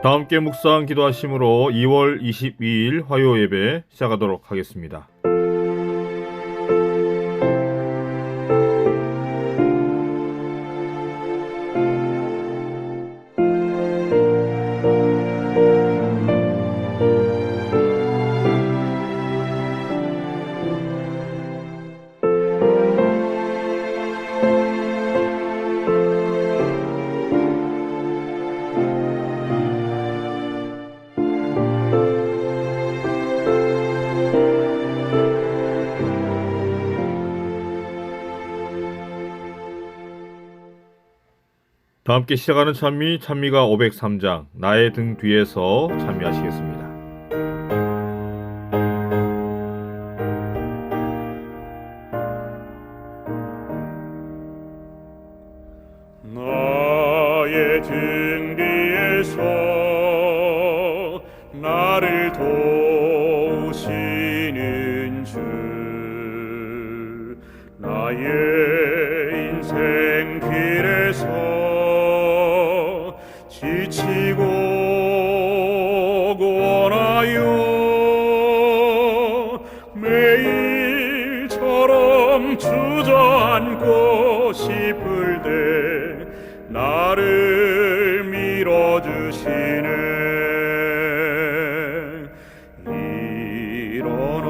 다 함께 묵상 기도하심으로 2월 22일 화요 예배 시작하도록 하겠습니다. 다 함께 시작하는 찬미가 503장 나의 등 뒤에서 찬미하시겠습니다. 나의 등 뒤에서 나를 도우시는 주, 나의 인생 길에서 지치고 고나요 매일처럼 주저앉고 싶을 때 나를 밀어주시네. 일어나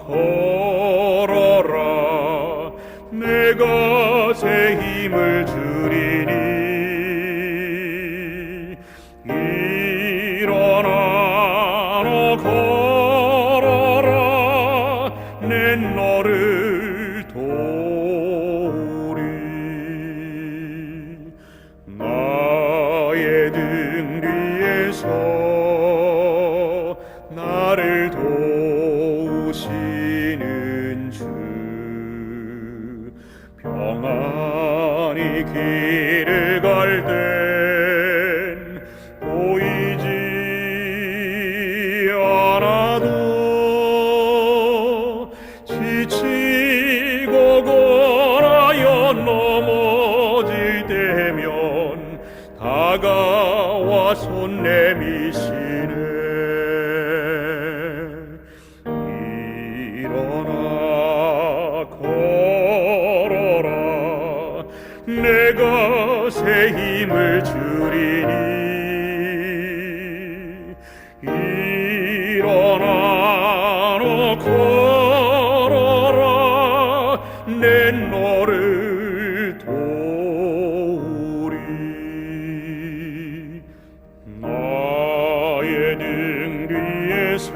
걸어라, 내가 새 힘을 주리니. 일어나 너 걸어라, 내 너를 도우리. 나의 등 뒤에서 나를 도우시는 주, 평안히 길을 갈 땐 보이지 않아도 지치고 고나여 넘어질 때면 다가와 손 내미시네. 일어나 걸어라, 내가 새 힘을 주리니. 일어나 너 걸어라, 내 너를 도우리. 나의 등 뒤에서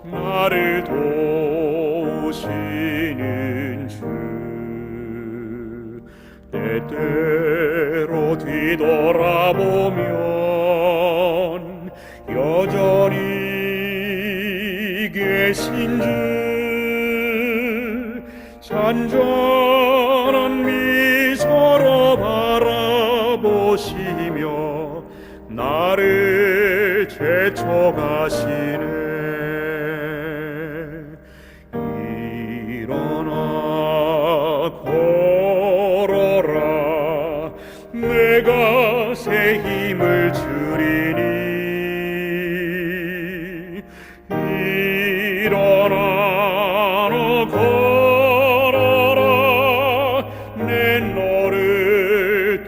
나를 도우시는 주, 때때로 뒤돌아보면 여전히 계신 줄 잔잔한 미소로 바라보시며 나를 제쳐가시네. 일어나 걸어라, 내가 새 힘을 주리니. 일어나 너 걸어라, 내 너를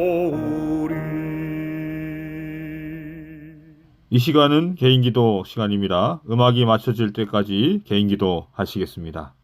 도우리. 이 시간은 개인기도 시간입니다. 음악이 맞춰질 때까지 개인기도 하시겠습니다.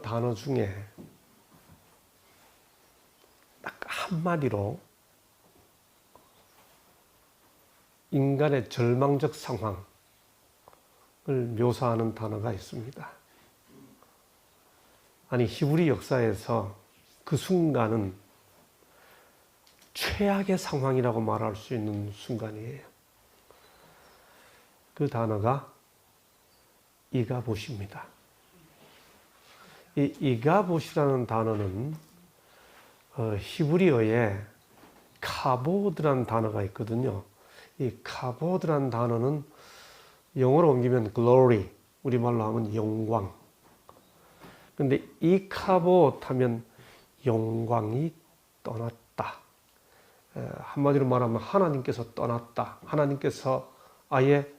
단어 중에 딱 한마디로 인간의 절망적 상황을 묘사하는 단어가 있습니다. 아니, 히브리 역사에서 그 순간은 최악의 상황이라고 말할 수 있는 순간이에요. 그 단어가 이가봇입니다. 이 이가봇이라는 단어는 히브리어에 카보드라는 단어가 있거든요. 이 카보드라는 단어는 영어로 옮기면 glory, 우리말로 하면 영광. 근데 이 카봇 하면 영광이 떠났다. 한마디로 말하면 하나님께서 떠났다. 하나님께서 아예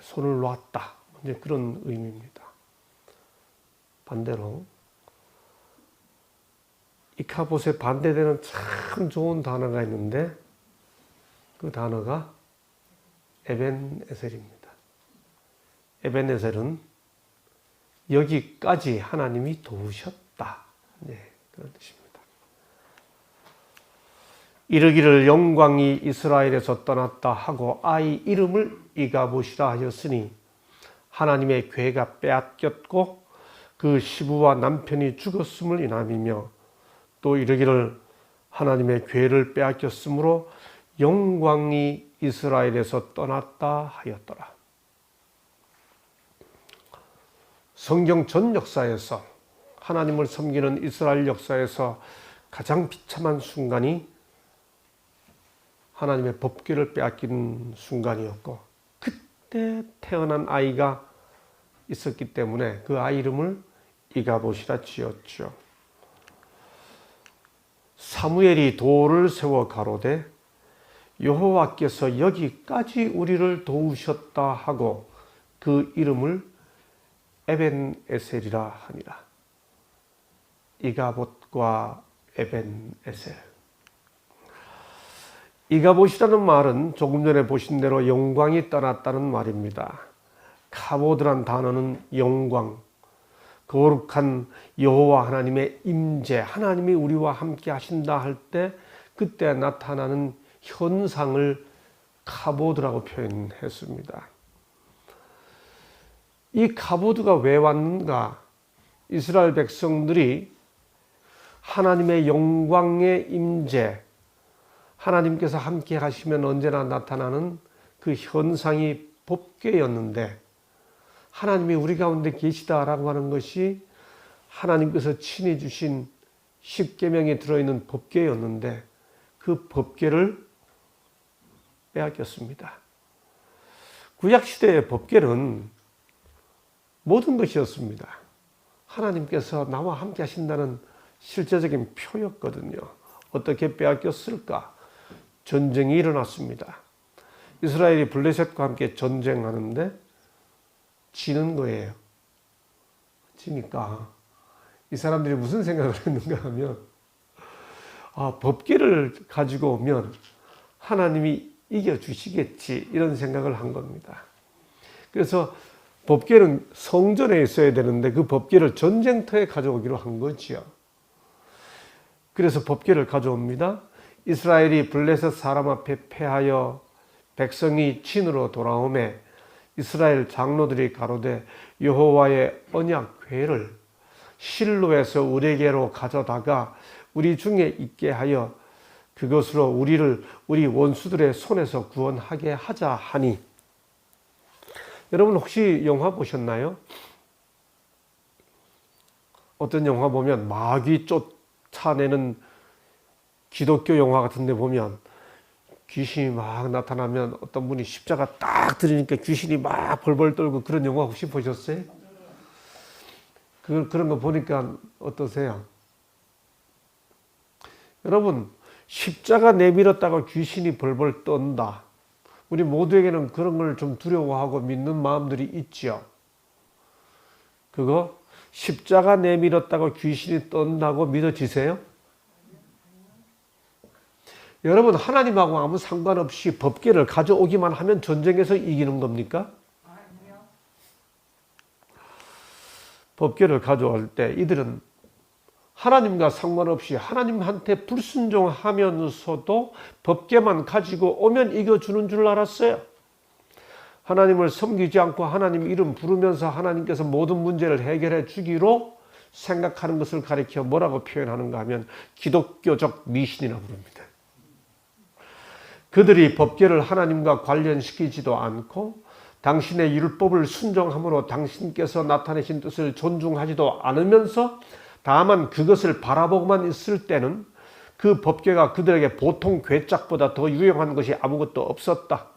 손을 놨다. 이제 그런 의미입니다. 반대로 이카봇에 반대되는 참 좋은 단어가 있는데 그 단어가 에벤에셀입니다. 에벤에셀은 여기까지 하나님이 도우셨다. 네, 그런 뜻입니다. 이르기를 영광이 이스라엘에서 떠났다 하고 아이 이름을 이가봇이라 하였으니 하나님의 괴가 빼앗겼고 그 시부와 남편이 죽었음을 인함이며 또 이르기를 하나님의 괴를 빼앗겼으므로 영광이 이스라엘에서 떠났다 하였더라. 성경 전 역사에서 하나님을 섬기는 이스라엘 역사에서 가장 비참한 순간이 하나님의 법궤를 빼앗긴 순간이었고 그때 태어난 아이가 있었기 때문에 그 아이 이름을 이가봇이라 지었죠. 사무엘이 돌을 세워 가로되 여호와께서 여기까지 우리를 도우셨다 하고 그 이름을 에벤에셀이라 하니라. 이가봇과 에벤에셀. 이가봇이라는 말은 조금 전에 보신 대로 영광이 떠났다는 말입니다. 카보드란 단어는 영광, 거룩한 여호와 하나님의 임재, 하나님이 우리와 함께 하신다 할 때 그때 나타나는 현상을 카보드라고 표현했습니다. 이 카보드가 왜 왔는가? 이스라엘 백성들이 하나님의 영광의 임재, 하나님께서 함께 하시면 언제나 나타나는 그 현상이 법궤였는데 하나님이 우리 가운데 계시다라고 하는 것이 하나님께서 친히 주신 십계명에 들어있는 법궤였는데 그 법궤를 빼앗겼습니다. 구약시대의 법궤는 모든 것이었습니다. 하나님께서 나와 함께 하신다는 실제적인 표였거든요. 어떻게 빼앗겼을까? 전쟁이 일어났습니다. 이스라엘이 블레셋과 함께 전쟁하는데 지는 거예요. 지니까 이 사람들이 무슨 생각을 했는가 하면 법궤를 가지고 오면 하나님이 이겨주시겠지 이런 생각을 한 겁니다. 그래서 법궤는 성전에 있어야 되는데 그 법궤를 전쟁터에 가져오기로 한 거지요. 그래서 법궤를 가져옵니다. 이스라엘이 블레셋 사람 앞에 패하여 백성이 진으로 돌아오매 이스라엘 장로들이 가로되 여호와의 언약궤를 실로에서 우리에게로 가져다가 우리 중에 있게 하여 그것으로 우리 원수들의 손에서 구원하게 하자 하니. 여러분 혹시 영화 보셨나요? 어떤 영화 보면 마귀 쫓아내는 기독교 영화 같은 데 보면 귀신이 막 나타나면 어떤 분이 십자가 딱 들으니까 귀신이 막 벌벌 떨고 그런 영화 혹시 보셨어요? 그런 거 보니까 어떠세요? 여러분, 십자가 내밀었다가 귀신이 벌벌 떤다. 우리 모두에게는 그런 걸 좀 두려워하고 믿는 마음들이 있죠. 그거 십자가 내밀었다가 귀신이 떤다고 믿어지세요? 여러분, 하나님하고 아무 상관없이 법궤를 가져오기만 하면 전쟁에서 이기는 겁니까? 법궤를 가져올 때 이들은 하나님과 상관없이 하나님한테 불순종하면서도 법궤만 가지고 오면 이겨주는 줄 알았어요. 하나님을 섬기지 않고 하나님 이름 부르면서 하나님께서 모든 문제를 해결해 주기로 생각하는 것을 가리켜 뭐라고 표현하는가 하면 기독교적 미신이라고 부릅니다. 그들이 법궤를 하나님과 관련시키지도 않고 당신의 율법을 순종함으로 당신께서 나타내신 뜻을 존중하지도 않으면서 다만 그것을 바라보고만 있을 때는 그 법궤가 그들에게 보통 괴짝보다 더 유용한 것이 아무것도 없었다.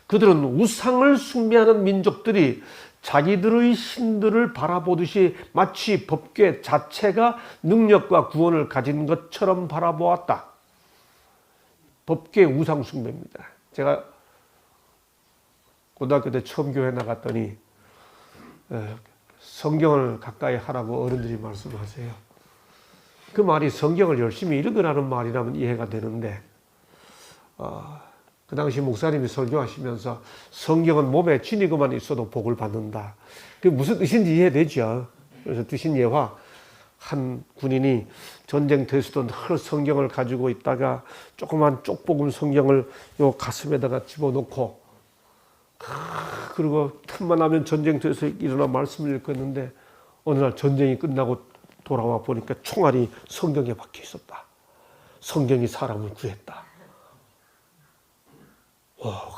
그들은 우상을 숭배하는 민족들이 자기들의 신들을 바라보듯이 마치 법궤 자체가 능력과 구원을 가진 것처럼 바라보았다. 법궤 우상 숭배입니다. 제가 고등학교 때 처음 교회 나갔더니 성경을 가까이 하라고 어른들이 말씀하세요. 그 말이 성경을 열심히 읽으라는 말이라면 이해가 되는데 그 당시 목사님이 설교하시면서 성경은 몸에 지니고만 있어도 복을 받는다. 그게 무슨 뜻인지 이해되죠. 그래서 드신 예화, 한 군인이 전쟁터에서도 늘 성경을 가지고 있다가 조그만 쪽복음 성경을 요 가슴에다가 집어넣고 그리고 틈만 하면 전쟁터에서 일어나 말씀을 읽었는데 어느 날 전쟁이 끝나고 돌아와 보니까 총알이 성경에 박혀 있었다. 성경이 사람을 구했다.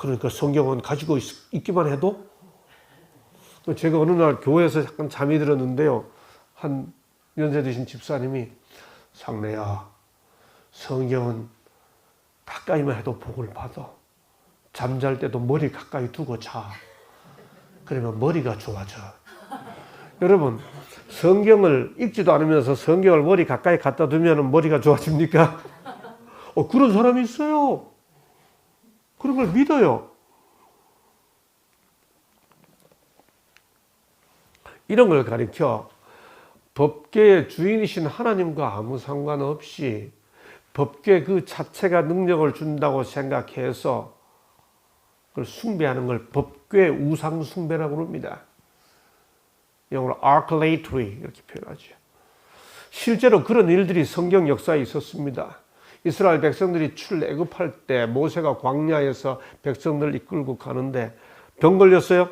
그러니까 성경은 가지고 있기만 해도. 제가 어느 날 교회에서 약간 잠이 들었는데요. 한 연세 드신 집사님이 상래야, 성경은 가까이만 해도 복을 받아. 잠잘 때도 머리 가까이 두고 자. 그러면 머리가 좋아져. 여러분, 성경을 읽지도 않으면서 성경을 머리 가까이 갖다 두면 머리가 좋아집니까? 그런 사람이 있어요. 그런 걸 믿어요. 이런 걸 가리켜 법궤의 주인이신 하나님과 아무 상관없이 법궤 그 자체가 능력을 준다고 생각해서 그걸 숭배하는 걸 법궤 우상 숭배라고 합니다. 영어로 archlatry 이렇게 표현하죠. 실제로 그런 일들이 성경 역사에 있었습니다. 이스라엘 백성들이 출애굽할 때 모세가 광야에서 백성들을 이끌고 가는데 병 걸렸어요.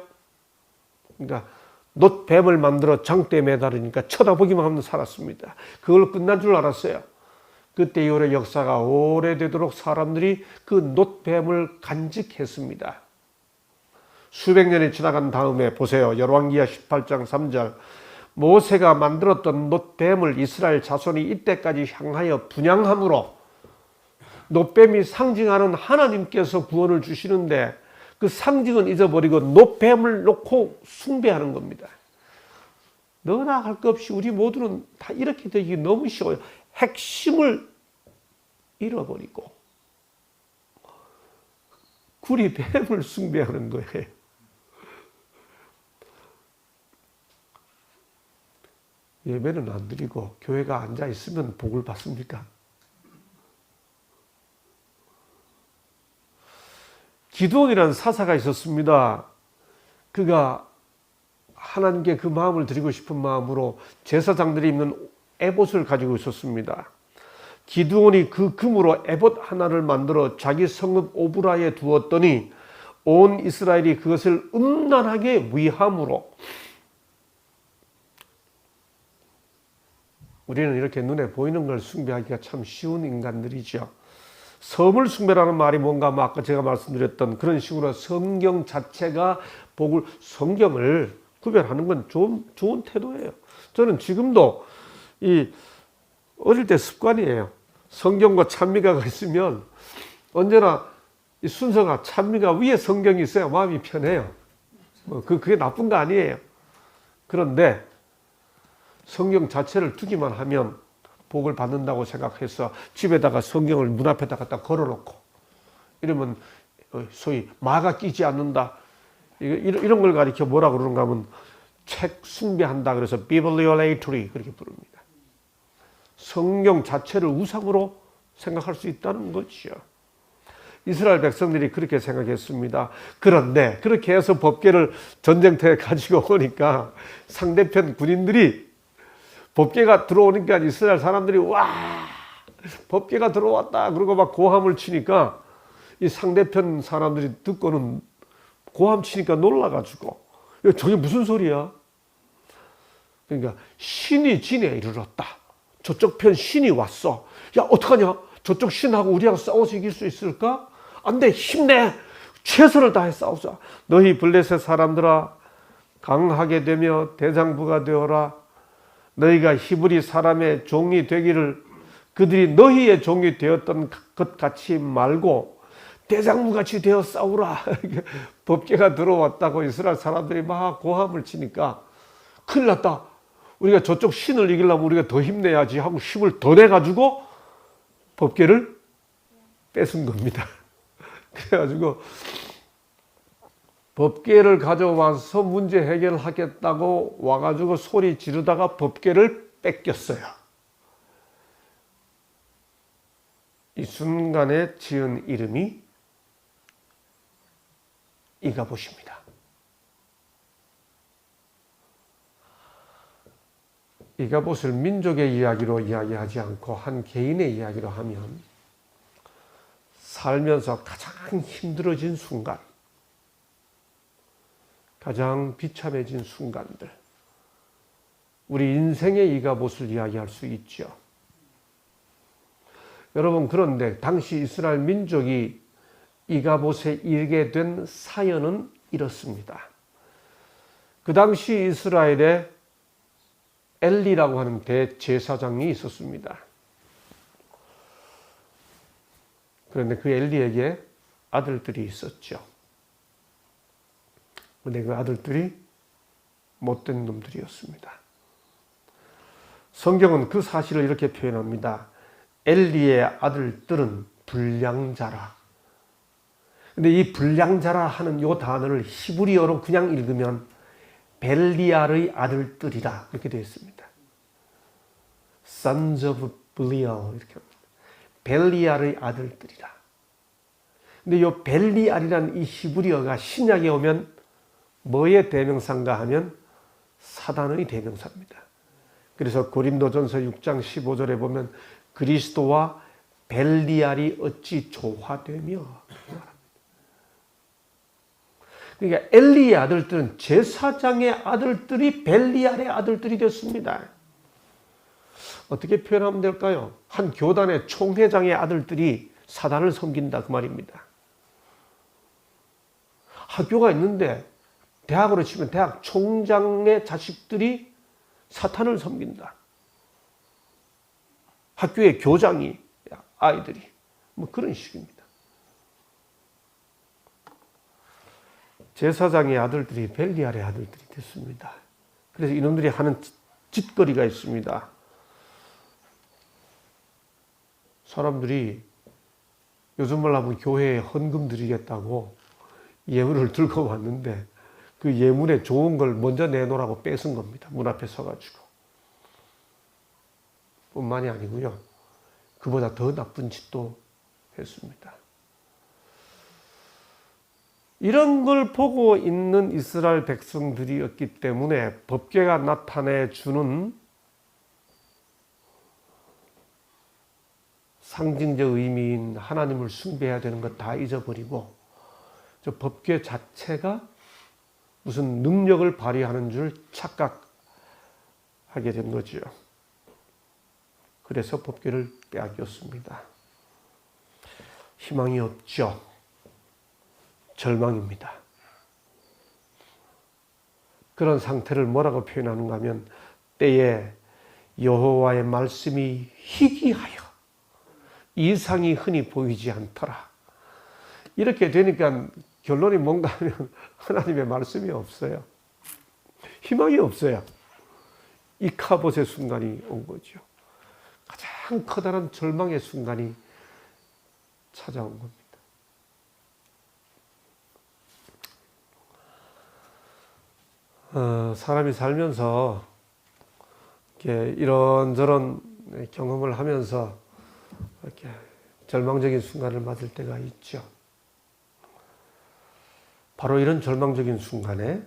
그러니까 놋뱀을 만들어 장대에 매달으니까 쳐다보기만 하면 살았습니다. 그걸 끝난 줄 알았어요. 그때 이후로 역사가 오래되도록 사람들이 그 놋뱀을 간직했습니다. 수백 년이 지나간 다음에 보세요. 열왕기하 18장 3절 모세가 만들었던 놋뱀을 이스라엘 자손이 이때까지 향하여 분향함으로 놋뱀이 상징하는 하나님께서 구원을 주시는데 그 상징은 잊어버리고 놋뱀을 놓고 숭배하는 겁니다. 너나 할 것 없이 우리 모두는 다 이렇게 되기 너무 쉬워요. 핵심을 잃어버리고 구리뱀을 숭배하는 거예요. 예배는 안 드리고 교회가 앉아 있으면 복을 받습니까? 기드온이라는 사사가 있었습니다. 그가 하나님께 그 마음을 드리고 싶은 마음으로 제사장들이 입는 에봇을 가지고 있었습니다. 기드온이 그 금으로 에봇 하나를 만들어 자기 성읍 오브라에 두었더니 온 이스라엘이 그것을 음란하게 위함으로 우리는 이렇게 눈에 보이는 걸 숭배하기가 참 쉬운 인간들이죠. 섬을 숭배라는 말이 뭔가 아까 제가 말씀드렸던 그런 식으로 성경 자체가 복을 성경을 구별하는 건 좋은 태도예요. 저는 지금도 어릴 때 습관이에요. 성경과 찬미가가 있으면 언제나 이 순서가 찬미가 위에 성경이 있어야 마음이 편해요. 그게 나쁜 거 아니에요. 그런데 성경 자체를 두기만 하면 복을 받는다고 생각해서 집에다가 성경을 문 앞에다 갖다 걸어놓고 이러면 소위 마가 끼지 않는다. 이런 걸 가리켜 뭐라고 그러는가 하면 책 숭배한다. 그래서 bibliolatry 그렇게 부릅니다. 성경 자체를 우상으로 생각할 수 있다는 거죠. 이스라엘 백성들이 그렇게 생각했습니다. 그런데 그렇게 해서 법궤를 전쟁터에 가지고 오니까 상대편 군인들이 법궤가 들어오니까 이스라엘 사람들이 와, 법궤가 들어왔다 그러고 막 고함을 치니까 이 상대편 사람들이 듣고는 고함 치니까 놀라가지고 저게 무슨 소리야? 그러니까 신이 진에 이르렀다. 저쪽 편 신이 왔어. 야, 어떡하냐? 저쪽 신하고 우리하고 싸워서 이길 수 있을까? 안 돼. 힘내. 최선을 다해 싸우자. 너희 블레셋 사람들아, 강하게 되며 대장부가 되어라. 너희가 히브리 사람의 종이 되기를 그들이 너희의 종이 되었던 것 같이 말고 대장부같이 되어 싸우라. 법궤가 들어왔다고 이스라엘 사람들이 막 고함을 치니까 큰일 났다. 우리가 저쪽 신을 이기려면 우리가 더 힘내야지 하고 힘을 더 내가지고 법궤를 뺏은 겁니다. 그래가지고 법궤를 가져와서 문제 해결하겠다고 와가지고 소리 지르다가 법궤를 뺏겼어요. 이 순간에 지은 이름이 이가봇입니다. 이가봇을 민족의 이야기로 이야기하지 않고 한 개인의 이야기로 하면 살면서 가장 힘들어진 순간, 가장 비참해진 순간들, 우리 인생의 이가봇을 이야기할 수 있죠. 여러분, 그런데 당시 이스라엘 민족이 이가봇에 이르게 된 사연은 이렇습니다. 그 당시 이스라엘에 엘리라고 하는 대제사장이 있었습니다. 그런데 그 엘리에게 아들들이 있었죠. 그런데 그 아들들이 못된 놈들이었습니다. 성경은 그 사실을 이렇게 표현합니다. 엘리의 아들들은 불량자라. 근데 이 불량자라 하는 이 단어를 히브리어로 그냥 읽으면 벨리알의 아들들이라 이렇게 되어 있습니다. Sons of Belial 이렇게 합니다. 벨리알의 아들들이라. 근데 이 벨리알이라는 이 히브리어가 신약에 오면 뭐의 대명사인가 하면 사단의 대명사입니다. 그래서 고린도전서 6장 15절에 보면 그리스도와 벨리알이 어찌 조화되며. 그러니까 엘리의 아들들은 제사장의 아들들이 벨리알의 아들들이 됐습니다. 어떻게 표현하면 될까요? 한 교단의 총회장의 아들들이 사단을 섬긴다 그 말입니다. 학교가 있는데 대학으로 치면 대학 총장의 자식들이 사탄을 섬긴다. 학교의 교장이 아이들이 뭐 그런 식입니다. 제사장의 아들들이 벨리알의 아들들이 됐습니다. 그래서 이놈들이 하는 짓거리가 있습니다. 사람들이 요즘 말로 하면 교회에 헌금 드리겠다고 예물을 들고 왔는데 그 예물에 좋은 걸 먼저 내놓으라고 뺏은 겁니다. 문 앞에 서가지고. 뿐만이 아니고요. 그보다 더 나쁜 짓도 했습니다. 이런 걸 보고 있는 이스라엘 백성들이었기 때문에 법궤가 나타내 주는 상징적 의미인 하나님을 숭배해야 되는 것 다 잊어버리고 저 법궤 자체가 무슨 능력을 발휘하는 줄 착각하게 된 거죠. 그래서 법궤를 빼앗겼습니다. 희망이 없죠. 절망입니다. 그런 상태를 뭐라고 표현하는가 하면 때에 여호와의 말씀이 희귀하여 이상이 흔히 보이지 않더라. 이렇게 되니까 결론이 뭔가 하면 하나님의 말씀이 없어요. 희망이 없어요. 이가봇의 순간이 온 거죠. 가장 커다란 절망의 순간이 찾아온 겁니다. 사람이 살면서 이렇게 이런저런 경험을 하면서 이렇게 절망적인 순간을 맞을 때가 있죠. 바로 이런 절망적인 순간에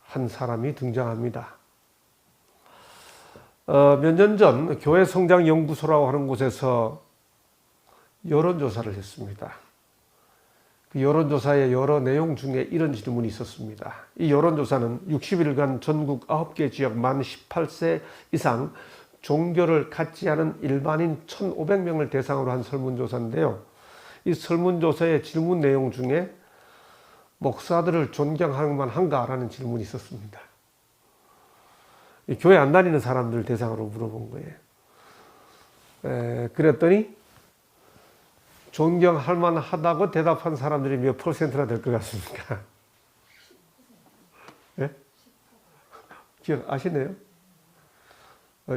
한 사람이 등장합니다. 몇 년 전 교회 성장 연구소라고 하는 곳에서 여론조사를 했습니다. 그 여론조사의 여러 내용 중에 이런 질문이 있었습니다. 이 여론조사는 60일간 전국 9개 지역 만 18세 이상 종교를 갖지 않은 일반인 1,500명을 대상으로 한 설문조사인데요. 이 설문조사의 질문 내용 중에 목사들을 존경할 만한가라는 질문이 있었습니다. 교회 안 다니는 사람들 대상으로 물어본 거예요. 그랬더니 존경할 만하다고 대답한 사람들이 몇 %나 될 것 같습니까? 예? 기억 아시네요?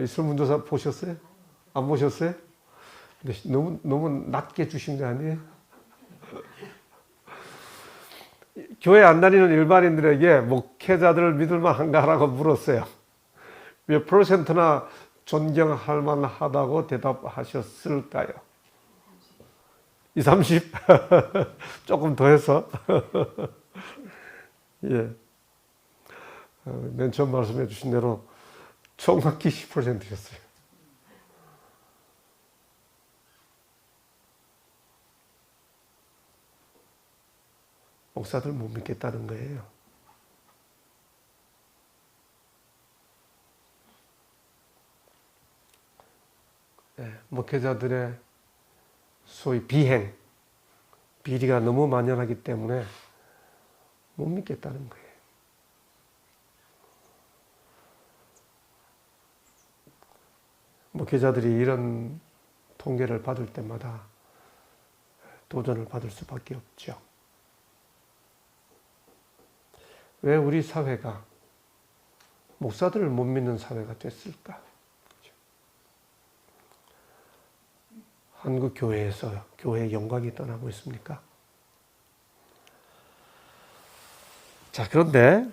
이 설문조사 보셨어요? 안 보셨어요? 너무 낮게 주신 거 아니에요? 교회 안 다니는 일반인들에게 목회자들을 믿을 만한가라고 물었어요. 몇 %나 존경할 만하다고 대답하셨을까요? 20, 30? 조금 더 해서. 예. 맨 처음 말씀해 주신 대로 정확히 10%였어요. 목사들 못 믿겠다는 거예요. 목회자들의 소위 비리가 너무 만연하기 때문에 못 믿겠다는 거예요. 목회자들이 이런 통계를 받을 때마다 도전을 받을 수밖에 없죠. 왜 우리 사회가 목사들을 못 믿는 사회가 됐을까? 한국 교회에서 교회의 영광이 떠나고 있습니까? 자, 그런데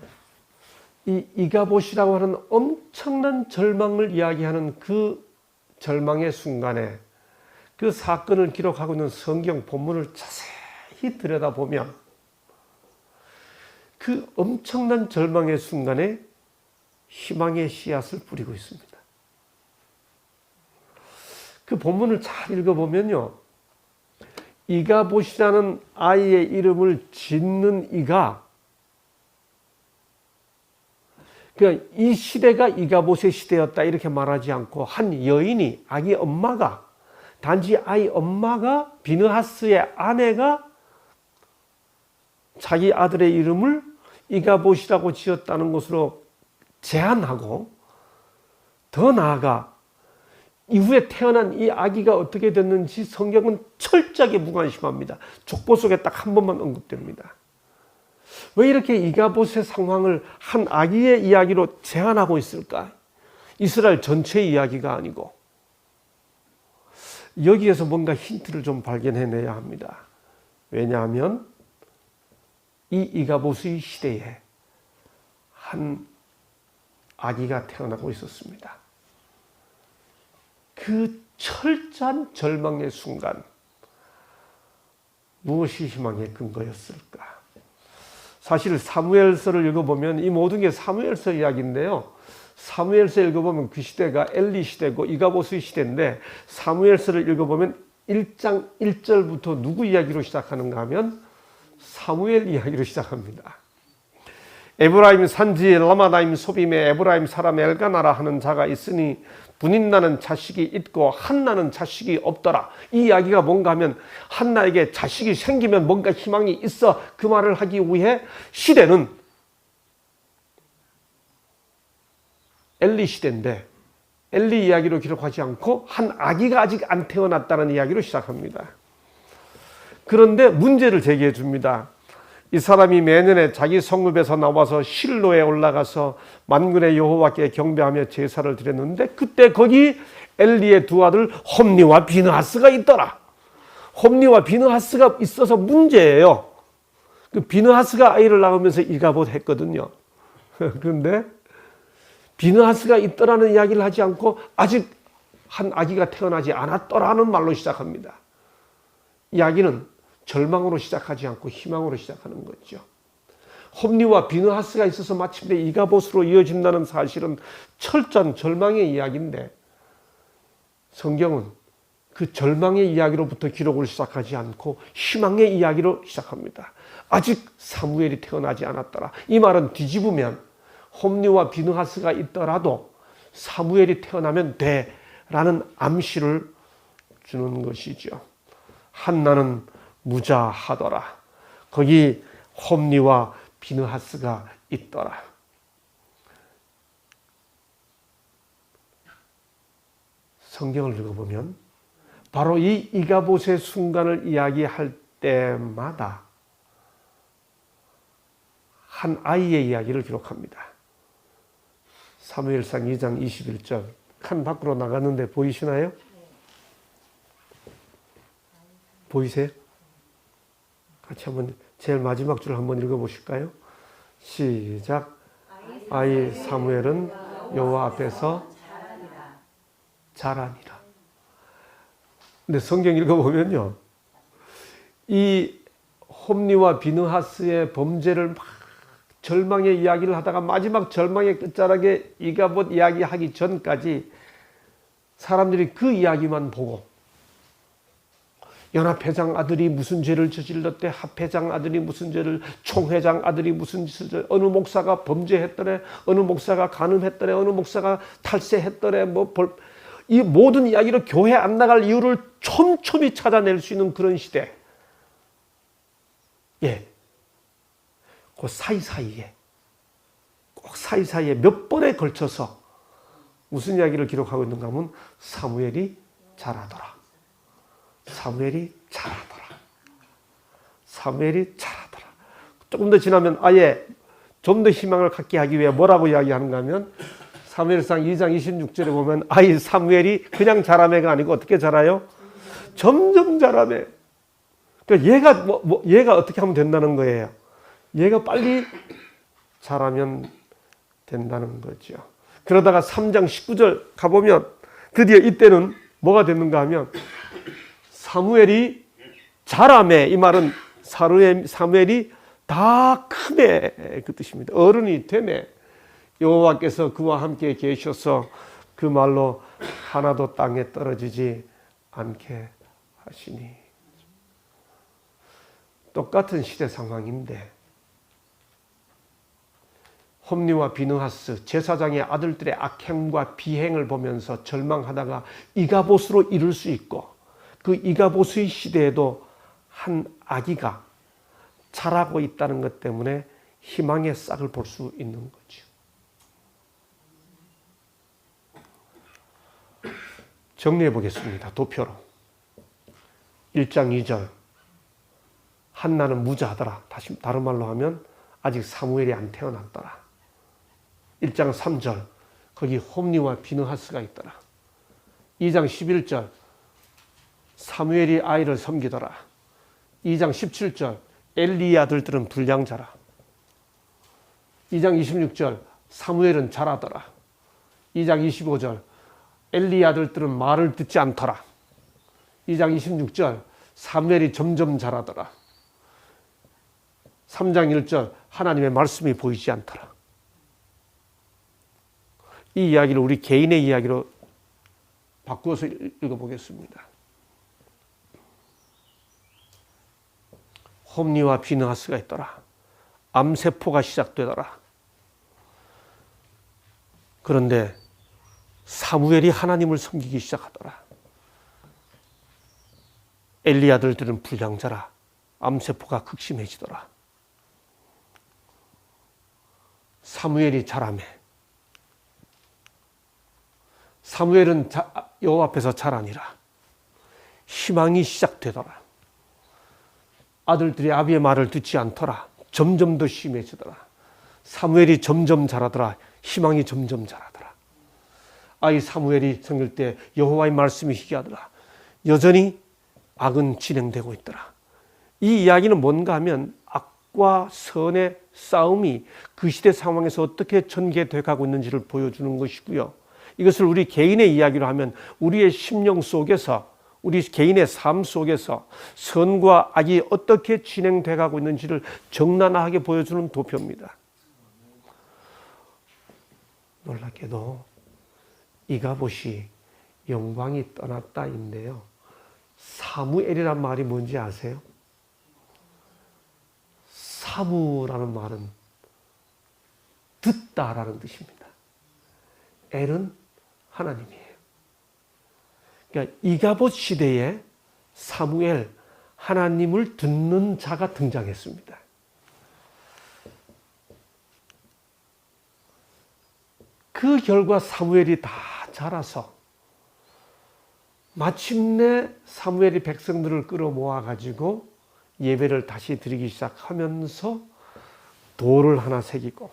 이 이가봇이라고 하는 엄청난 절망을 이야기하는 그 절망의 순간에 그 사건을 기록하고 있는 성경 본문을 자세히 들여다보면 그 엄청난 절망의 순간에 희망의 씨앗을 뿌리고 있습니다. 그 본문을 잘 읽어보면요, 이가봇이라는 아이의 이름을 짓는 이가, 그러니까 이 시대가 이가봇의 시대였다 이렇게 말하지 않고 한 여인이, 아기 엄마가, 단지 아이 엄마가, 비느하스의 아내가 자기 아들의 이름을 이가봇이라고 지었다는 것으로 제안하고, 더 나아가 이후에 태어난 이 아기가 어떻게 됐는지 성경은 철저하게 무관심합니다. 족보 속에 딱 한 번만 언급됩니다. 왜 이렇게 이가봇의 상황을 한 아기의 이야기로 제안하고 있을까? 이스라엘 전체의 이야기가 아니고. 여기에서 뭔가 힌트를 좀 발견해내야 합니다. 왜냐하면 이 이가봇의 시대에 한 아기가 태어나고 있었습니다. 그 철저한 절망의 순간, 무엇이 희망의 근거였을까? 사실 사무엘서를 읽어보면 이 모든 게 사무엘서 이야기인데요. 사무엘서 읽어보면 그 시대가 엘리 시대고 이가봇의 시대인데, 사무엘서를 읽어보면 1장 1절부터 누구 이야기로 시작하는가 하면 사무엘 이야기로 시작합니다. 에브라임 산지에 라마다임 소빔에 에브라임 사람 엘가나라 하는 자가 있으니 분인나는 자식이 있고 한나는 자식이 없더라. 이 이야기가 뭔가 하면 한나에게 자식이 생기면 뭔가 희망이 있어, 그 말을 하기 위해 시대는 엘리 시대인데 엘리 이야기로 기록하지 않고 한 아기가 아직 안 태어났다는 이야기로 시작합니다. 그런데 문제를 제기해 줍니다. 이 사람이 매년에 자기 성읍에서 나와서 실로에 올라가서 만군의 여호와께 경배하며 제사를 드렸는데, 그때 거기 엘리의 두 아들 홈니와 비느하스가 있더라. 홈니와 비느하스가 있어서 문제예요. 그 비느하스가 아이를 낳으면서 이가봇 했거든요. 그런데 비느하스가 있더라는 이야기를 하지 않고 아직 한 아기가 태어나지 않았더라는 말로 시작합니다. 이야기는 절망으로 시작하지 않고 희망으로 시작하는 거죠. 홈리와 비느하스가 있어서 마침내 이가봇으로 이어진다는 사실은 철저한 절망의 이야기인데 성경은 그 절망의 이야기로부터 기록을 시작하지 않고 희망의 이야기로 시작합니다. 아직 사무엘이 태어나지 않았더라. 이 말은 뒤집으면 홈리와 비느하스가 있더라도 사무엘이 태어나면 돼라는 암시를 주는 것이죠. 한나는 무자하더라. 거기 홈리와 비느하스가 있더라. 성경을 읽어보면 바로 이 이가봇의 순간을 이야기할 때마다 한 아이의 이야기를 기록합니다. 사무엘상 2장 21절 칸 밖으로 나갔는데 보이시나요? 보이세요? 같이 한번 제일 마지막 줄 한번 읽어보실까요? 시작. 아이 사무엘은 여호와 앞에서 자라니라. 근데 성경 읽어보면요, 이 홈리와 비느하스의 범죄를 막 절망의 이야기를 하다가 마지막 절망의 끝자락에 이가봇 이야기하기 전까지 사람들이 그 이야기만 보고 연합회장 아들이 무슨 죄를 저질렀대, 합회장 아들이 무슨 죄를, 총회장 아들이 무슨 짓을, 어느 목사가 범죄했더래, 어느 목사가 간음했더래, 어느 목사가 탈세했더래, 이 모든 이야기로 교회 안 나갈 이유를 촘촘히 찾아낼 수 있는 그런 시대. 예. 그 사이사이에, 꼭 사이사이에 몇 번에 걸쳐서 무슨 이야기를 기록하고 있는가 하면 사무엘이 자라더라. 사무엘이 자라더라. 사무엘이 자라더라. 조금 더 지나면 아예 좀 더 희망을 갖게 하기 위해 뭐라고 이야기하는가 하면 사무엘상 2장 26절에 보면 아이 사무엘이 그냥 자라매가 아니고 어떻게 자라요? 점점 자라매. 그러니까 얘가 어떻게 하면 된다는 거예요? 얘가 빨리 자라면 된다는 거죠. 그러다가 3장 19절 가보면 드디어 이때는 뭐가 됐는가 하면 사무엘이 자라매, 이 말은 사무엘이 다 크매 그 뜻입니다. 어른이 되매 여호와께서 그와 함께 계셔서 그 말로 하나도 땅에 떨어지지 않게 하시니. 똑같은 시대 상황인데 홈리와 비느하스 제사장의 아들들의 악행과 비행을 보면서 절망하다가 이가봇으로 이룰 수 있고 그 이가봇의 시대에도 한 아기가 자라고 있다는 것 때문에 희망의 싹을 볼 수 있는 거죠. 정리해 보겠습니다. 도표로. 1장 2절 한나는 무자하더라. 다른 말로 하면 아직 사무엘이 안 태어났더라. 1장 3절 거기 홈리와 비느하스가 있더라. 2장 11절 사무엘이 아이를 섬기더라. 2장 17절 엘리의 아들들은 불량자라. 2장 26절 사무엘은 자라더라. 2장 25절 엘리의 아들들은 말을 듣지 않더라. 2장 26절 사무엘이 점점 자라더라. 3장 1절 하나님의 말씀이 보이지 않더라. 이 이야기를 우리 개인의 이야기로 바꾸어서 읽어보겠습니다. 홈리와 비느하스가 있더라. 암세포가 시작되더라. 그런데 사무엘이 하나님을 섬기기 시작하더라. 엘리 아들들은 불량자라. 암세포가 극심해지더라. 사무엘이 자라매. 사무엘은 여호와 앞에서 자라니라. 희망이 시작되더라. 아들들이 아비의 말을 듣지 않더라. 점점 더 심해지더라. 사무엘이 점점 자라더라. 희망이 점점 자라더라. 아이 사무엘이 생길 때 여호와의 말씀이 희귀하더라. 여전히 악은 진행되고 있더라. 이 이야기는 뭔가 하면 악과 선의 싸움이 그 시대 상황에서 어떻게 전개되어 가고 있는지를 보여주는 것이고요. 이것을 우리 개인의 이야기로 하면 우리의 심령 속에서, 우리 개인의 삶 속에서 선과 악이 어떻게 진행돼 가고 있는지를 적나라하게 보여주는 도표입니다. 놀랍게도 이가봇이 영광이 떠났다인데요, 사무엘이란 말이 뭔지 아세요? 사무라는 말은 듣다라는 뜻입니다. 엘은 하나님이에요. 그러니까 이가봇 시대에 사무엘, 하나님을 듣는 자가 등장했습니다. 그 결과 사무엘이 다 자라서 마침내 사무엘이 백성들을 끌어모아 가지고 예배를 다시 드리기 시작하면서 돌을 하나 새기고,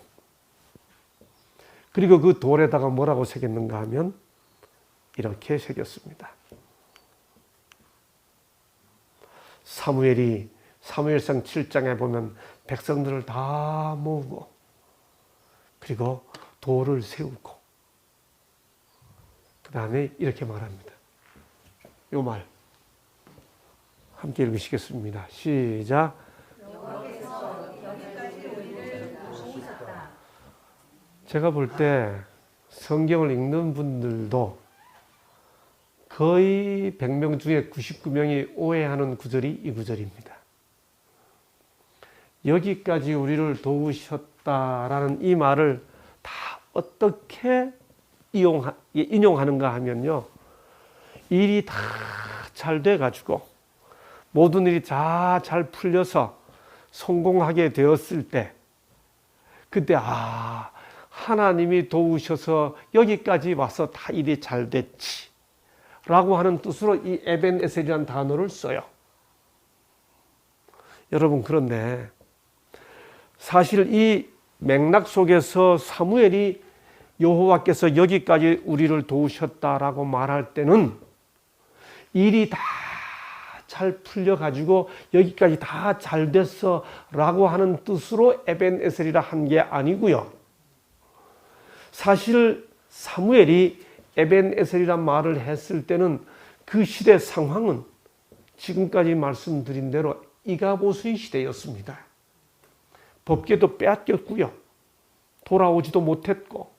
그리고 그 돌에다가 뭐라고 새겼는가 하면 이렇게 새겼습니다. 사무엘이 사무엘상 7장에 보면 백성들을 다 모으고 그리고 돌을 세우고 그 다음에 이렇게 말합니다. 이 말 함께 읽으시겠습니다. 시작. 제가 볼 때 성경을 읽는 분들도 거의 100명 중에 99명이 오해하는 구절이 이 구절입니다. 여기까지 우리를 도우셨다라는 이 말을 다 어떻게 인용하는가 하면요, 일이 다 잘 돼가지고 모든 일이 다 잘 풀려서 성공하게 되었을 때, 그때 하나님이 도우셔서 여기까지 와서 다 일이 잘 됐지 라고 하는 뜻으로 이 에벤에셀이라는 단어를 써요. 여러분, 그런데 사실 이 맥락 속에서 사무엘이 여호와께서 여기까지 우리를 도우셨다라고 말할 때는 일이 다 잘 풀려가지고 여기까지 다 잘 됐어 라고 하는 뜻으로 에벤에셀이라 한 게 아니고요. 사실 사무엘이 에벤에셀이란 말을 했을 때는 그 시대 상황은 지금까지 말씀드린 대로 이가봇의 시대였습니다. 법궤도 빼앗겼고요, 돌아오지도 못했고,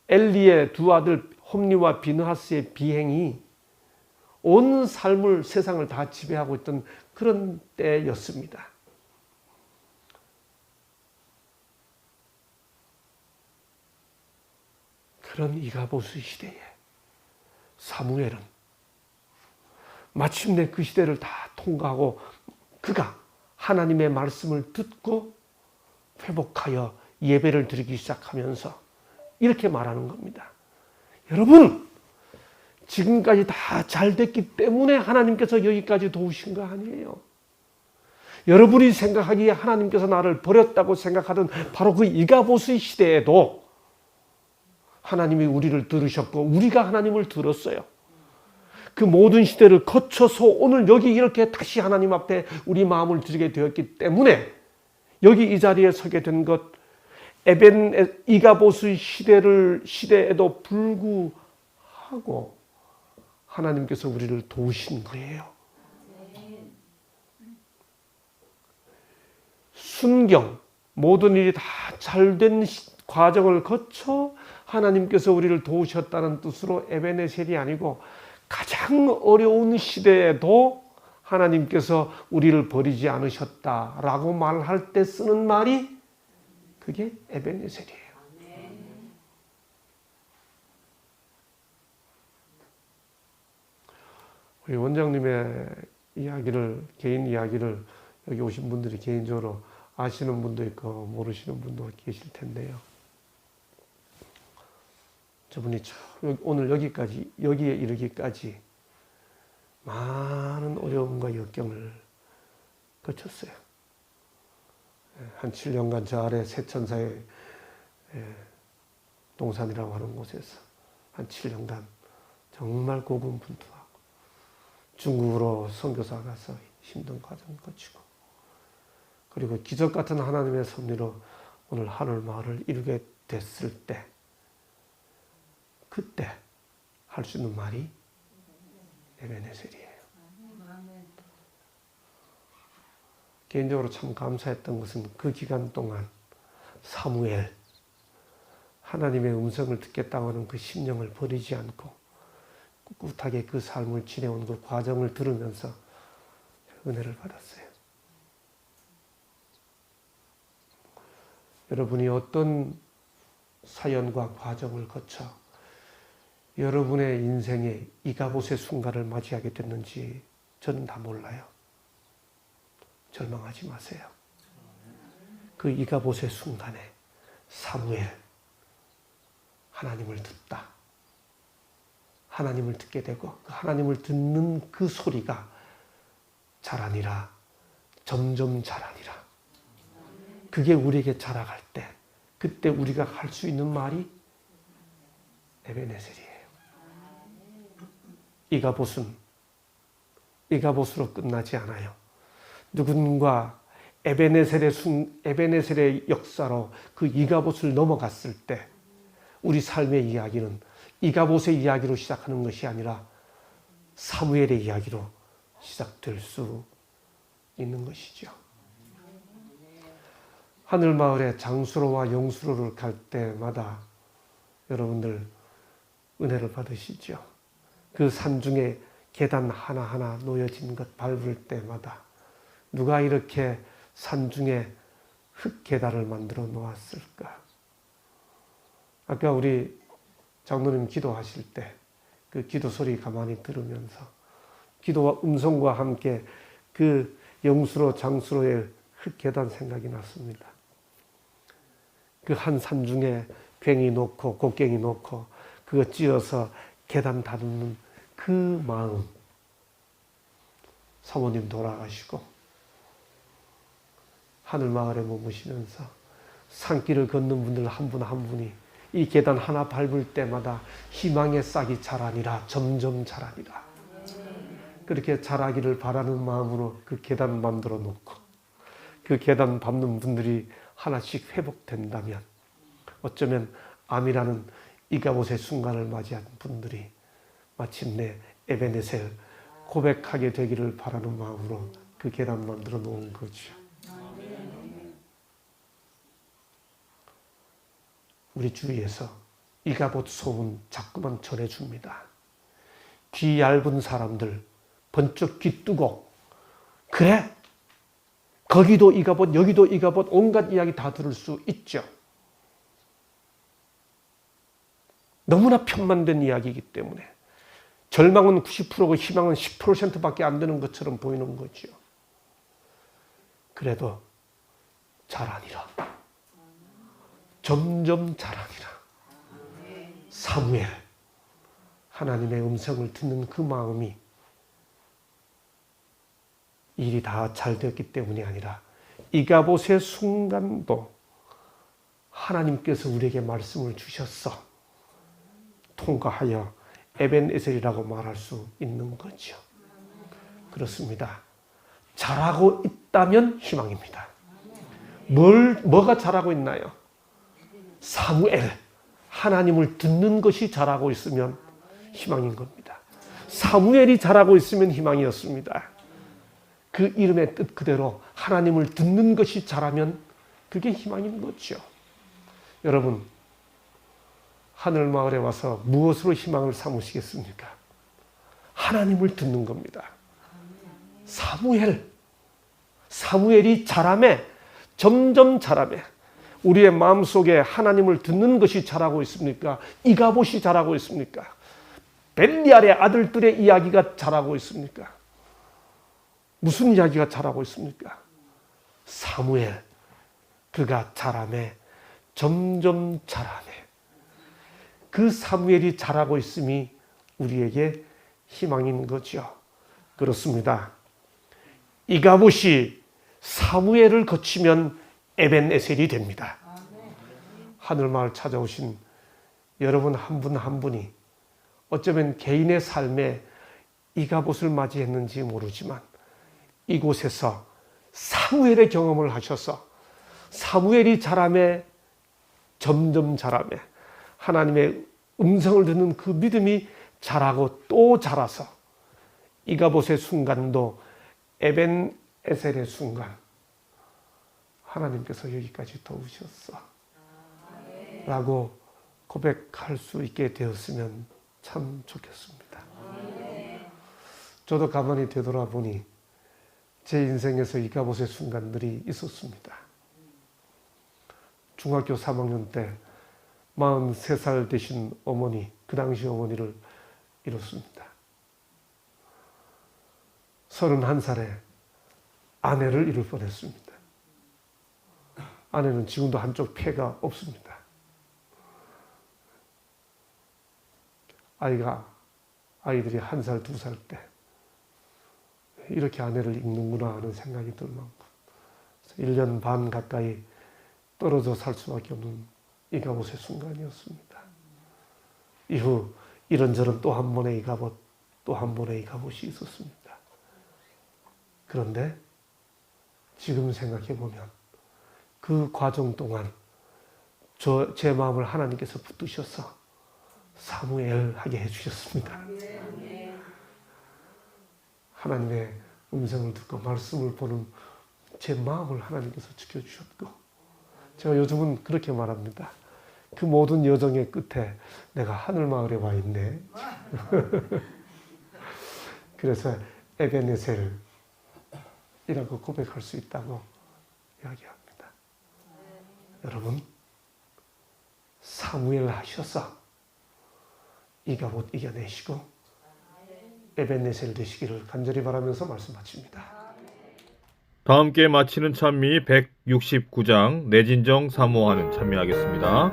엘리의 두 아들 홈리와 비느하스의 비행이 온 삶을, 세상을 다 지배하고 있던 그런 때였습니다. 그런 이가봇의 시대에 사무엘은 마침내 그 시대를 다 통과하고 그가 하나님의 말씀을 듣고 회복하여 예배를 드리기 시작하면서 이렇게 말하는 겁니다. 여러분, 지금까지 다 잘 됐기 때문에 하나님께서 여기까지 도우신 거 아니에요. 여러분이 생각하기에 하나님께서 나를 버렸다고 생각하던 바로 그 이가봇의 시대에도 하나님이 우리를 들으셨고 우리가 하나님을 들었어요. 그 모든 시대를 거쳐서 오늘 여기 이렇게 다시 하나님 앞에 우리 마음을 드리게 되었기 때문에 여기 이 자리에 서게 된 것, 이가봇의 시대에도 불구하고 하나님께서 우리를 도우신 거예요. 순경, 모든 일이 다 잘된 과정을 거쳐 하나님께서 우리를 도우셨다는 뜻으로 에벤에셀이 아니고 가장 어려운 시대에도 하나님께서 우리를 버리지 않으셨다라고 말할 때 쓰는 말이 그게 에벤에셀이에요. 우리 원장님의 이야기를, 개인 이야기를 여기 오신 분들이 개인적으로 아시는 분도 있고 모르시는 분도 계실 텐데요. 저분이 오늘 여기에 이르기까지 많은 어려움과 역경을 거쳤어요. 한 7년간 저 아래 세천사의 동산이라고 하는 곳에서 한 7년간 정말 고군분투하고 중국으로 선교사 가서 힘든 과정을 거치고, 그리고 기적 같은 하나님의 섭리로 오늘 하늘 마을을 이루게 됐을 때 그때 할 수 있는 말이 에베네셀이에요. 개인적으로 참 감사했던 것은 그 기간 동안 사무엘, 하나님의 음성을 듣겠다고 하는 그 심령을 버리지 않고 꿋꿋하게 그 삶을 지내온 그 과정을 들으면서 은혜를 받았어요. 여러분이 어떤 사연과 과정을 거쳐 여러분의 인생에 이가봇의 순간을 맞이하게 됐는지 저는 다 몰라요. 절망하지 마세요. 그 이가봇의 순간에 사무엘, 하나님을 듣다. 하나님을 듣게 되고 그 하나님을 듣는 그 소리가 자라니라, 점점 자라니라. 그게 우리에게 자라갈 때 그때 우리가 할 수 있는 말이 에베네셀이에요. 이가봇으로 끝나지 않아요. 누군가 에베네셀의 역사로 그 이가봇을 넘어갔을 때 우리 삶의 이야기는 이가봇의 이야기로 시작하는 것이 아니라 사무엘의 이야기로 시작될 수 있는 것이죠. 하늘마을에 장수로와 영수로를 갈 때마다 여러분들 은혜를 받으시죠. 그 산중에 계단 하나하나 놓여진 것 밟을 때마다 누가 이렇게 산중에 흙계단을 만들어 놓았을까? 아까 우리 장로님 기도하실 때 그 기도 소리 가만히 들으면서 기도와 음성과 함께 그 영수로 장수로의 흙계단 생각이 났습니다. 그 한 산중에 괭이 놓고 곡괭이 놓고 그거 찧어서 계단 다듬는 그 마음. 사모님 돌아가시고 하늘마을에 머무시면서 산길을 걷는 분들 한 분 한 분이 이 계단 하나 밟을 때마다 희망의 싹이 자라니라, 점점 자라니라. 그렇게 자라기를 바라는 마음으로 그 계단 만들어 놓고 그 계단 밟는 분들이 하나씩 회복된다면 어쩌면 암이라는 이가봇의 순간을 맞이한 분들이 마침내 에베네셀 고백하게 되기를 바라는 마음으로 그 계단 만들어 놓은 거죠. 우리 주위에서 이가봇 소문 자꾸만 전해줍니다. 귀 얇은 사람들 번쩍 귀 뜨고 그래? 거기도 이가봇 여기도 이가봇 온갖 이야기 다 들을 수 있죠. 너무나 편만된 이야기이기 때문에 절망은 90%고 희망은 10%밖에 안 되는 것처럼 보이는 거죠. 그래도 자라니라. 점점 자라니라. 사무엘, 하나님의 음성을 듣는 그 마음이 일이 다 잘 되었기 때문이 아니라 이가봇의 순간도 하나님께서 우리에게 말씀을 주셨어. 통과하여 에벤에셀이라고 말할 수 있는 거죠. 그렇습니다. 잘하고 있다면 희망입니다. 뭐가 잘하고 있나요? 사무엘, 하나님을 듣는 것이 잘하고 있으면 희망인 겁니다. 사무엘이 잘하고 있으면 희망이었습니다. 그 이름의 뜻 그대로 하나님을 듣는 것이 잘하면 그게 희망인 거죠. 여러분, 하늘마을에 와서 무엇으로 희망을 삼으시겠습니까? 하나님을 듣는 겁니다. 사무엘이 자라매, 점점 자라매. 우리의 마음속에 하나님을 듣는 것이 자라고 있습니까? 이가봇이 자라고 있습니까? 벨리알의 아들들의 이야기가 자라고 있습니까? 무슨 이야기가 자라고 있습니까? 사무엘, 그가 자라매, 점점 자라매. 그 사무엘이 자라고 있음이 우리에게 희망인 거죠. 그렇습니다. 이가봇이 사무엘을 거치면 에벤에셀이 됩니다. 하늘마을 찾아오신 여러분 한 분 한 분이 어쩌면 개인의 삶에 이가봇을 맞이했는지 모르지만 이곳에서 사무엘의 경험을 하셔서 사무엘이 자라매 점점 자라매 하나님의 음성을 듣는 그 믿음이 자라고 또 자라서 이가봇의 순간도 에벤에셀의 순간, 하나님께서 여기까지 도우셨어 라고 고백할 수 있게 되었으면 참 좋겠습니다. 저도 가만히 되돌아보니 제 인생에서 이가봇의 순간들이 있었습니다. 중학교 3학년 때 43살 되신 어머니, 그 당시 어머니를 잃었습니다. 31살에 아내를 잃을 뻔했습니다. 아내는 지금도 한쪽 폐가 없습니다. 아이들이 1살, 2살 때 이렇게 아내를 잃는구나 하는 생각이 들 만큼 1년 반 가까이 떨어져 살 수밖에 없는 이가봇의 순간이었습니다. 이후 이런저런 또 한 번의 이가봇, 또 한 번의 이가봇이 있었습니다. 그런데 지금 생각해 보면 그 과정 동안 제 마음을 하나님께서 붙드셔서 사무엘 하게 해주셨습니다. 하나님의 음성을 듣고 말씀을 보는 제 마음을 하나님께서 지켜주셨고, 제가 요즘은 그렇게 말합니다. 그 모든 여정의 끝에 내가 하늘마을에 와 있네. 그래서 에베네셀이라고 고백할 수 있다고 이야기합니다. 여러분, 사무엘 하셔서 이가봇 이겨내시고 에벤네셀 되시기를 간절히 바라면서 말씀 마칩니다. 다 함께 마치는 찬미 169장 내진정 사모하는 찬미하겠습니다.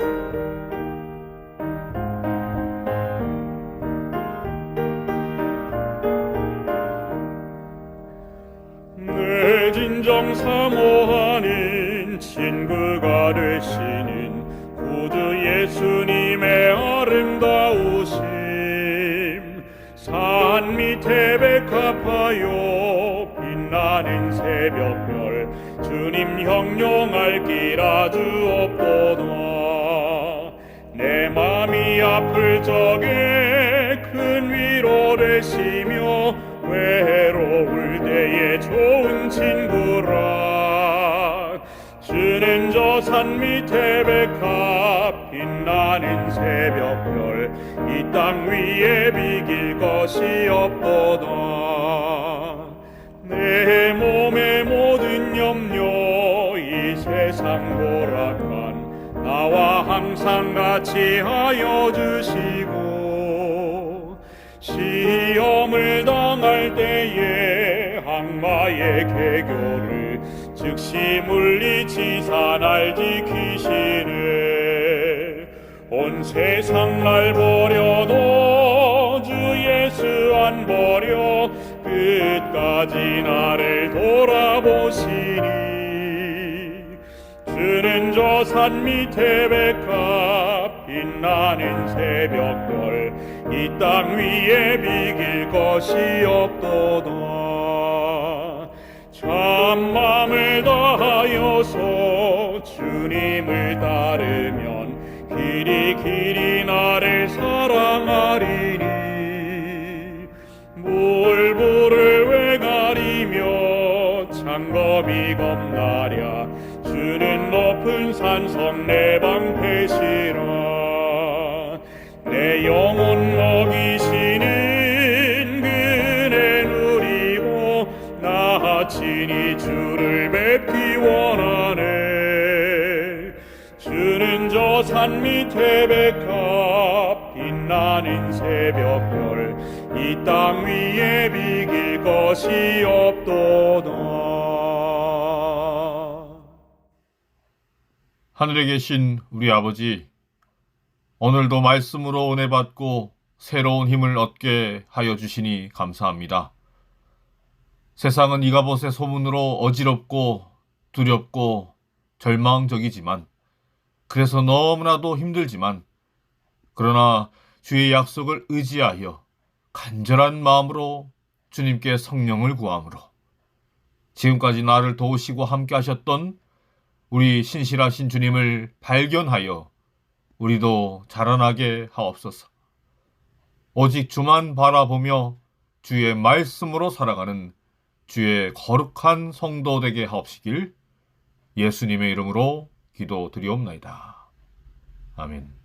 내 진정 사모하는 친구가 되시는 구주 예수님의 아름다우심, 산 밑에 백합하여 빛나는 새벽별, 주님 형용할 길 아주 없도다. 내 맘이 아플 적에 큰 위로 되시며 외로울 때에 좋은 친구라. 주는 저 산 밑에 백합 빛나는 새벽별, 이 땅 위에 비길 것이 없도다. 내 몸의 모든 염려 이 세상 고락한 나와 항상 같이 하여 주시고, 시험을 당할 때에 악마의 계교를 즉시 물리치사 날 지키시네. 온 세상 날 버려도 주 예수 안 버려 끝까지 나를 돌아보시니. 주는 저 산 밑에 백합 빛나는 새벽별, 이 땅 위에 비길 것이 없도다. 참마음을 다하여서 주님을 따르면 길이 길이 나를 사랑하리니. 물불을 왜 가리며 창검이 겁나랴. 주는 높은 산성 내 방패시라. 내 영혼 먹이시는 그네 누리고 나 친히 주를 뵙기 원하네. 주는 저 산 밑에 백합 빛나는 새벽별, 이 땅 위에 비길 것이 없도다. 하늘에 계신 우리 아버지, 오늘도 말씀으로 은혜 받고 새로운 힘을 얻게 하여 주시니 감사합니다. 세상은 이가봇의 소문으로 어지럽고 두렵고 절망적이지만, 그래서 너무나도 힘들지만, 그러나 주의 약속을 의지하여 간절한 마음으로 주님께 성령을 구함으로 지금까지 나를 도우시고 함께 하셨던 우리 신실하신 주님을 발견하여 우리도 자라나게 하옵소서. 오직 주만 바라보며 주의 말씀으로 살아가는 주의 거룩한 성도 되게 하옵시길 예수님의 이름으로 기도드리옵나이다. 아멘.